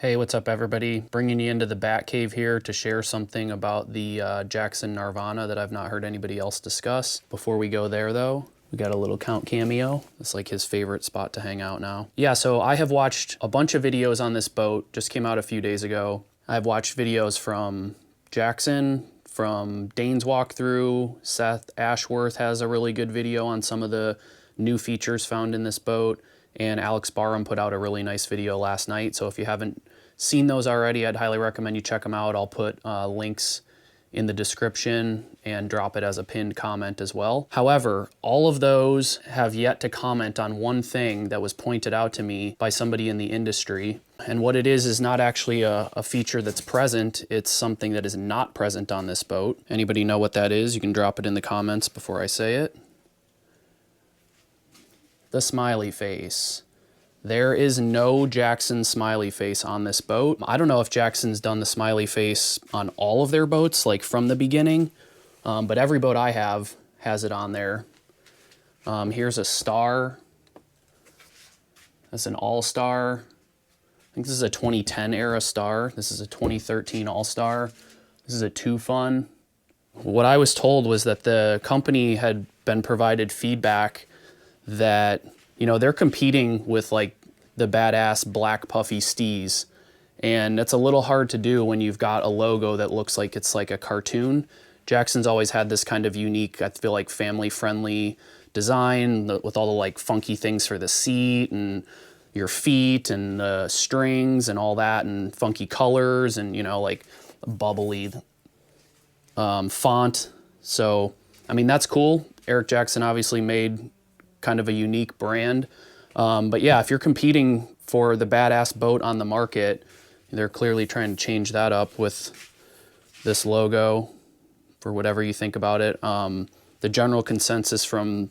Hey, what's up everybody? Bringing you into the Bat Cave here to share something about the Jackson Gnarvana that I've not heard anybody else discuss. Before we go there though, we got a little Count cameo. It's like his favorite spot to hang out now. Yeah, so I have watched a bunch of videos on this boat, just came out a few days ago. I've watched videos from Jackson, from Dane's walkthrough. Seth Ashworth has a really good video on some of the new features found in this boat. And Alex Barham put out a really nice video last night. So if you haven't seen those already, I'd highly recommend you check them out. I'll put links in the description and drop it as a pinned comment as well. However, all of those have yet to comment on one thing that was pointed out to me by somebody in the industry. And what it is not actually a feature that's present. It's something that is not present on this boat. Anybody know what that is? You can drop it in the comments before I say it. The smiley face. There is no Jackson smiley face on this boat. I don't know if Jackson's done the smiley face on all of their boats, like from the beginning, but every boat I have has it on there. Here's a star. That's an all-star. I think this is a 2010 era star. This is a 2013 all-star. This is a 2-fun. What I was told was that the company had been provided feedback that, you know, they're competing with like the badass black puffy stees, and it's a little hard to do when you've got a logo that looks like it's like a cartoon. Jackson's always had this kind of unique, I feel like, family friendly design with all the like funky things for the seat and your feet and the strings and all that, and funky colors and, you know, like bubbly font. So I mean, that's cool. Eric Jackson obviously made kind of a unique brand. But yeah, if you're competing for the badass boat on the market, they're clearly trying to change that up with this logo, for whatever you think about it. The general consensus from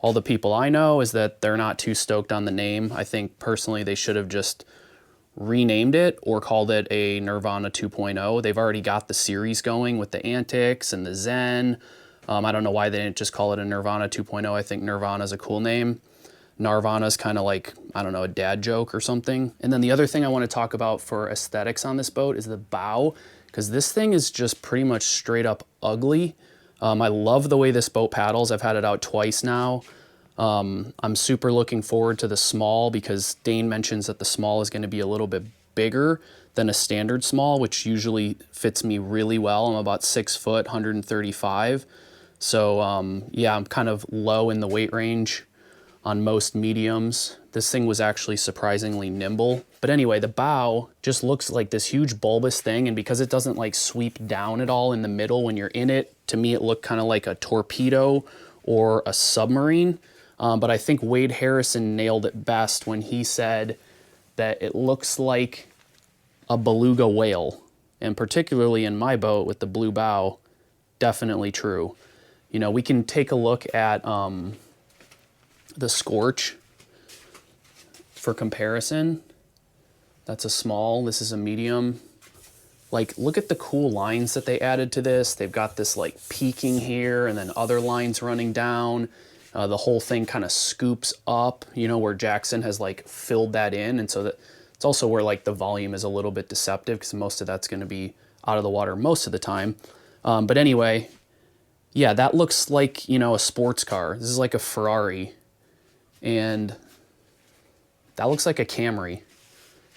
all the people I know is that they're not too stoked on the name. I think personally they should have just renamed it or called it a Gnarvana 2.0. They've already got the series going with the Antics and the Zen. I don't know why they didn't just call it a Gnarvana 2.0. I think Gnarvana is a cool name. Gnarvana is kind of like, I don't know, a dad joke or something. And then the other thing I want to talk about for aesthetics on this boat is the bow, because this thing is just pretty much straight up ugly. I love the way this boat paddles. I've had it out twice now. I'm super looking forward to the small, because Dane mentions that the small is going to be a little bit bigger than a standard small, which usually fits me really well. I'm about 6 foot, 135. So yeah, I'm kind of low in the weight range on most mediums. This thing was actually surprisingly nimble. But anyway, the bow just looks like this huge bulbous thing, and because it doesn't like sweep down at all in the middle when you're in it, to me it looked kind of like a torpedo or a submarine. But I think Wade Harrison nailed it best when he said that it looks like a beluga whale. And particularly in my boat with the blue bow, definitely true. You know, we can take a look at the Scorch for comparison. That's a small, this is a medium. Like, look at the cool lines that they added to this. They've got this like peaking here and then other lines running down. The whole thing kind of scoops up, you know, where Jackson has like filled that in. And so that it's also where like the volume is a little bit deceptive, because most of that's going to be out of the water most of the time. But anyway, yeah, that looks like, you know, a sports car. This is like a Ferrari, and that looks like a Camry.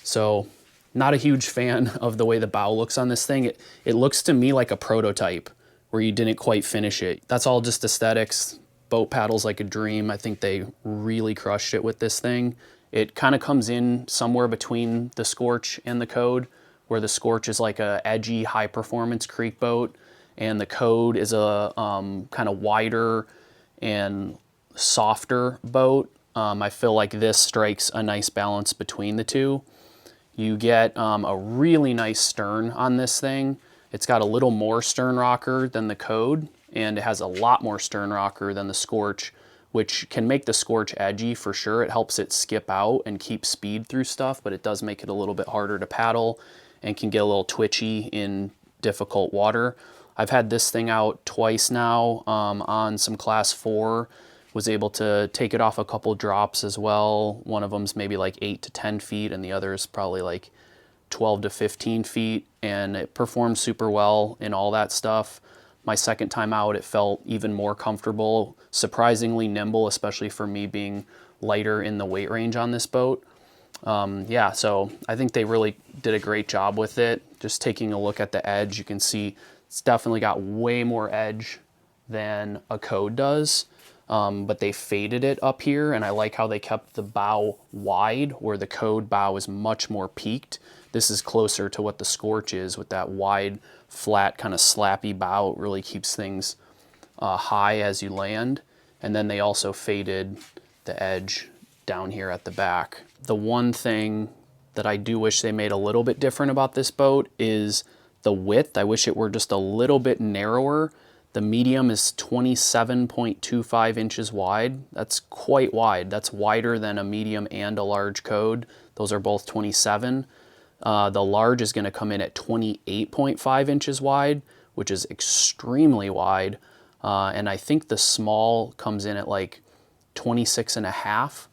So not a huge fan of the way the bow looks on this thing. It looks to me like a prototype where you didn't quite finish it. That's all just aesthetics. Boat paddles like a dream. I think they really crushed it with this thing. It kind of comes in somewhere between the Scorch and the Code, where the Scorch is like a edgy, high performance creek boat, and the Code is a kind of wider and softer boat. I feel like this strikes a nice balance between the two. You get a really nice stern on this thing. It's got a little more stern rocker than the Code, and it has a lot more stern rocker than the Scorch, which can make the Scorch edgy for sure. It helps it skip out and keep speed through stuff, but it does make it a little bit harder to paddle and can get a little twitchy in difficult water. I've had this thing out twice now on some class 4. Was able to take it off a couple drops as well. One of them's maybe like 8 to 10 feet, and the other is probably like 12 to 15 feet, and it performed super well in all that stuff. My second time out, it felt even more comfortable, surprisingly nimble, especially for me being lighter in the weight range on this boat. Yeah, so I think they really did a great job with it. Just taking a look at the edge, you can see it's definitely got way more edge than a Code does, but they faded it up here, and I like how they kept the bow wide, where the Code bow is much more peaked. This is closer to what the Scorch is, with that wide, flat, kind of slappy bow. It really keeps things high as you land. And then they also faded the edge down here at the back. The one thing that I do wish they made a little bit different about this boat is the width. I wish it were just a little bit narrower. The medium is 27.25 inches wide. That's quite wide. That's wider than a medium and a large Code. Those are both 27. The large is going to come in at 28.5 inches wide, which is extremely wide. And I think the small comes in at like 26.5.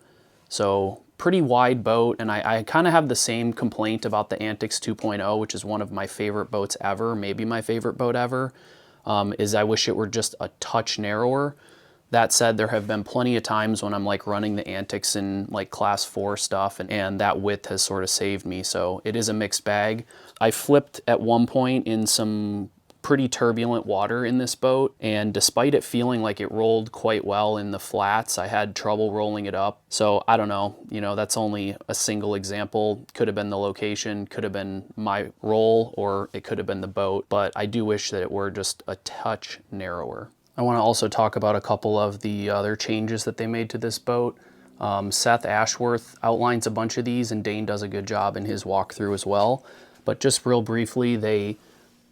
So pretty wide boat. And I kind of have the same complaint about the Antics 2.0, which is one of my favorite boats ever, maybe my favorite boat ever, is I wish it were just a touch narrower. That said, there have been plenty of times when I'm like running the Antics in like class 4 stuff, and that width has sort of saved me. So it is a mixed bag. I flipped at one point in some pretty turbulent water in this boat, and despite it feeling like it rolled quite well in the flats, I had trouble rolling it up. So I don't know, you know, that's only a single example. Could have been the location, could have been my roll, or it could have been the boat, but I do wish that it were just a touch narrower. I want to also talk about a couple of the other changes that they made to this boat. Seth Ashworth outlines a bunch of these, and Dane does a good job in his walkthrough as well. But just real briefly, they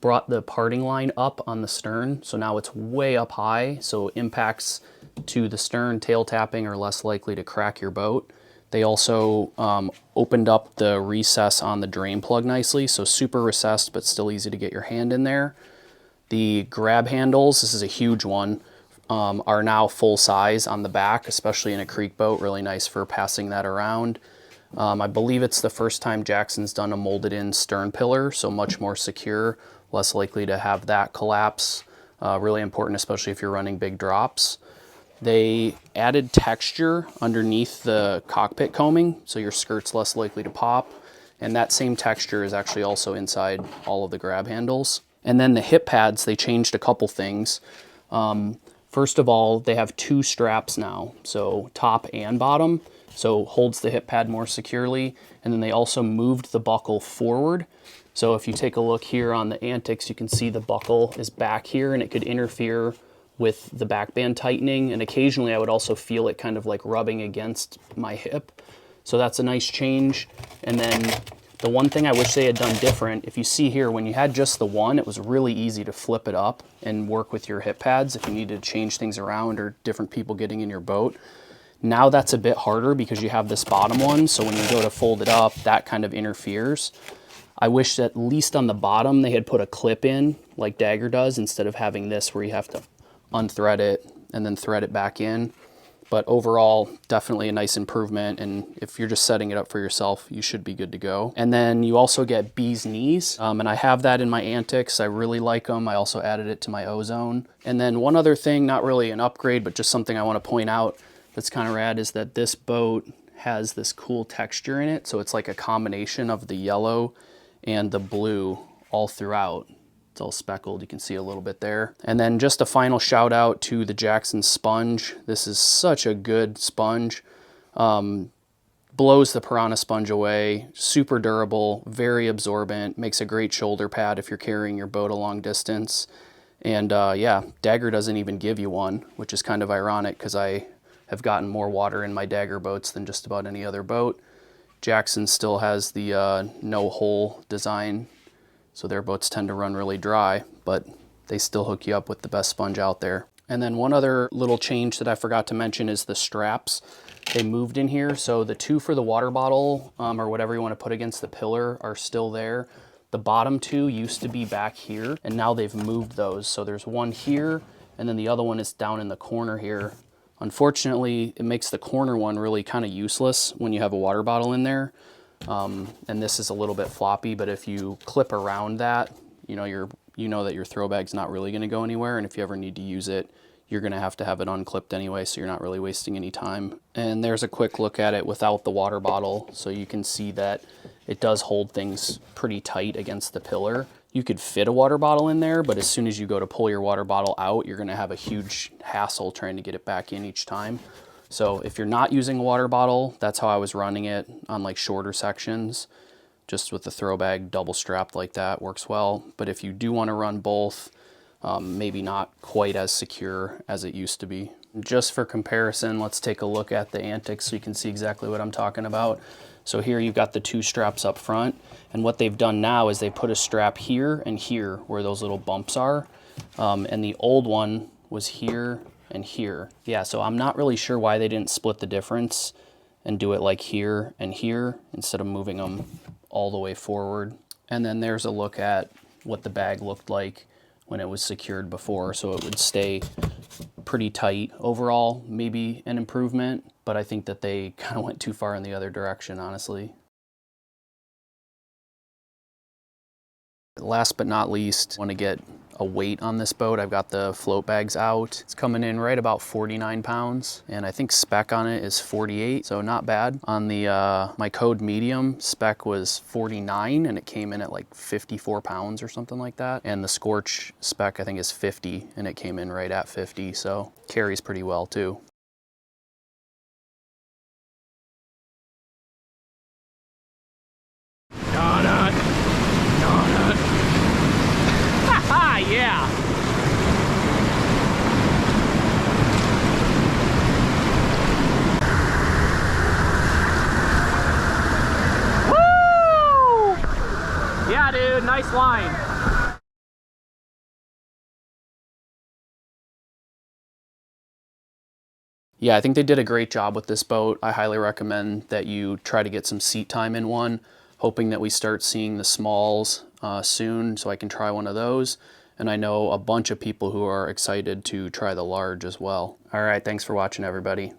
brought the parting line up on the stern, so now it's way up high, so impacts to the stern, tail tapping, are less likely to crack your boat. They also opened up the recess on the drain plug nicely, so super recessed, but still easy to get your hand in there. The grab handles, this is a huge one, are now full size on the back, especially in a creek boat. Really nice for passing that around. I believe it's the first time Jackson's done a molded in stern pillar, so much more secure, less likely to have that collapse. Really important, especially if you're running big drops. They added texture underneath the cockpit combing, so your skirt's less likely to pop. And that same texture is actually also inside all of the grab handles. And then the hip pads, they changed a couple things. First of all, they have 2 straps now, so top and bottom, so holds the hip pad more securely. And then they also moved the buckle forward. So if you take a look here on the Antics, you can see the buckle is back here, and it could interfere with the back band tightening. And occasionally I would also feel it kind of like rubbing against my hip. So that's a nice change. And then the one thing I wish they had done different, if you see here, when you had just the one, it was really easy to flip it up and work with your hip pads if you needed to change things around or different people getting in your boat. Now that's a bit harder because you have this bottom one, so when you go to fold it up, that kind of interferes. I wish that at least on the bottom they had put a clip in, like Dagger does, instead of having this where you have to unthread it and then thread it back in. But overall, definitely a nice improvement, and if you're just setting it up for yourself, you should be good to go. And then you also get bee's knees, and I have that in my Antics. I really like them. I also added it to my Ozone. And then one other thing, not really an upgrade, but just something I want to point out that's kind of rad, is that this boat has this cool texture in it. So it's like a combination of the yellow and the blue all throughout. It's all speckled, you can see a little bit there. And then just a final shout out to the Jackson sponge. This is such a good sponge. Blows the Piranha sponge away, super durable, very absorbent, makes a great shoulder pad if you're carrying your boat a long distance. And yeah, Dagger doesn't even give you one, which is kind of ironic because I have gotten more water in my Dagger boats than just about any other boat. Jackson still has the no hole design, so their boats tend to run really dry, but they still hook you up with the best sponge out there. And then one other little change that I forgot to mention is the straps. They moved in here, so the 2 for the water bottle, or whatever you want to put against the pillar, are still there. The bottom 2 used to be back here, and now they've moved those. So there's one here, and then the other one is down in the corner here. Unfortunately, it makes the corner one really kind of useless when you have a water bottle in there. And this is a little bit floppy, but if you clip around that, you know that your throw bag's not really going to go anywhere, and if you ever need to use it, you're going to have it unclipped anyway, so you're not really wasting any time. And there's a quick look at it without the water bottle, so you can see that it does hold things pretty tight against the pillar. You could fit a water bottle in there, but as soon as you go to pull your water bottle out, you're going to have a huge hassle trying to get it back in each time. So if you're not using a water bottle, that's how I was running it on like shorter sections. Just with the throw bag double strapped like that works well. But if you do want to run both, maybe not quite as secure as it used to be. Just for comparison, let's take a look at the antics so you can see exactly what I'm talking about. So here you've got the two straps up front, and what they've done now is they put a strap here and here where those little bumps are, and the old one was here and here. Yeah, so I'm not really sure why they didn't split the difference and do it like here and here instead of moving them all the way forward. And then there's a look at what the bag looked like when it was secured before, so it would stay pretty tight. Overall, maybe an improvement, but I think that they kind of went too far in the other direction, honestly. Last but not least, I want to get a weight on this boat. I've got the float bags out. It's coming in right about 49 pounds, and I think spec on it is 48, so not bad. On the my Code medium, spec was 49, and it came in at like 54 pounds or something like that. And the Scorch spec, I think, is 50, and it came in right at 50, so carries pretty well too. Yeah. Woo! Yeah, dude, nice line. Yeah, I think they did a great job with this boat. I highly recommend that you try to get some seat time in one, hoping that we start seeing the smalls soon so I can try one of those. And I know a bunch of people who are excited to try the large as well. All right, thanks for watching, everybody.